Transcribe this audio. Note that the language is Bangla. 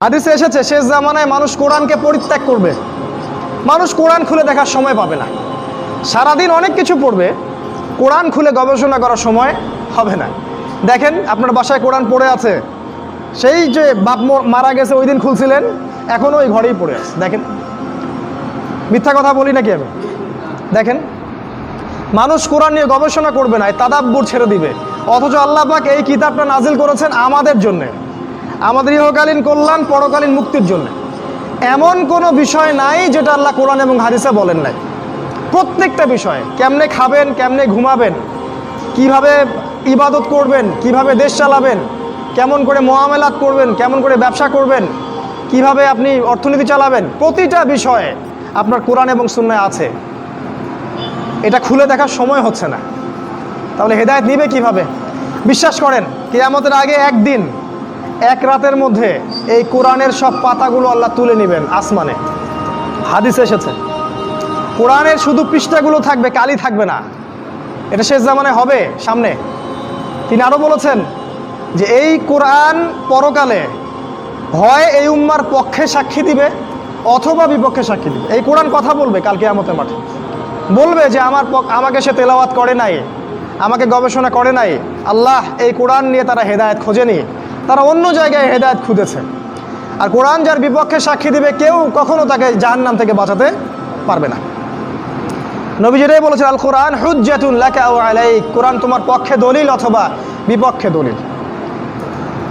হাদিসে এসেছে শেষ জামানায় মানুষ কোরআনকে পরিত্যাগ করবে। মানুষ কোরআন খুলে দেখার সময় পাবে না। সারাদিন অনেক কিছু পড়বে, কোরআন খুলে গবেষণা করার সময় হবে না। দেখেন আপনার বাসায় কোরআন পড়ে আছে, সেই যে বাপ মারা গেছে ওই দিন খুলছিলেন, এখনও ওই ঘরেই পড়ে আছে। দেখেন, মিথ্যা কথা বলি নাকি আমি? দেখেন, মানুষ কোরআন নিয়ে গবেষণা করবে না, তাদাব্বুর ছেড়ে দিবে। অথচ আল্লাহ পাক এই কিতাবটা নাজিল করেছেন আমাদের জন্যে, আমাদের ইহকালীন কল্যাণ, পরকালীন মুক্তির জন্য। এমন কোনো বিষয় নাই যেটা আল্লাহ কোরআন এবং হাদিসে বলেন নাই। প্রত্যেকটা বিষয়ে, কেমনে খাবেন, কেমনে ঘুমাবেন, কিভাবে ইবাদত করবেন, কিভাবে দেশ চালাবেন, কেমন করে মুআমালাত করবেন, কেমন করে ব্যবসা করবেন, কিভাবে আপনি অর্থনীতি চালাবেন, প্রতিটা বিষয়ে আপনার কোরআন এবং সুন্নাহ আছে। এটা খুলে দেখার সময় হচ্ছে না, তাহলে হেদায়েত নিবে কিভাবে? বিশ্বাস করেন, কিয়ামতের আগে একদিন, এক রাতের মধ্যে এই কোরআনের সব পাতাগুলো আল্লাহ তুলে নেবেন আসমানে। হাদিসে এসেছে কোরআনের শুধু পৃষ্ঠাগুলো থাকবে, কালি থাকবে না। এটা শেষ জামানায় হবে সামনে। তিনি আরও বলেছেন যে এই কোরআন পরকালে হয় এই উম্মার পক্ষে সাক্ষী দিবে অথবা বিপক্ষে সাক্ষী দিবে। এই কোরআন কথা বলবে কাল কিয়ামতের মাঠে, বলবে যে আমাকে সে তেলাওয়াত করে নাই, আমাকে গবেষণা করে নাই। আল্লাহ এই কোরআন নিয়ে তারা হেদায়েত খোঁজেনি, তারা অন্য জায়গায় হেদায়েত খুঁজেছে। আর কোরআন যার বিপক্ষে সাক্ষী দিবে, কেউ কখনো তাকে জাহান্নাম থেকে বাঁচাতে পারবে না। নবী যেটাই বলেছেন, আল কোরআন হুজ্জাতুন লাকা ওয়া আলাইক, কোরআন তোমার পক্ষে দলিল অথবা বিপক্ষে দলিল।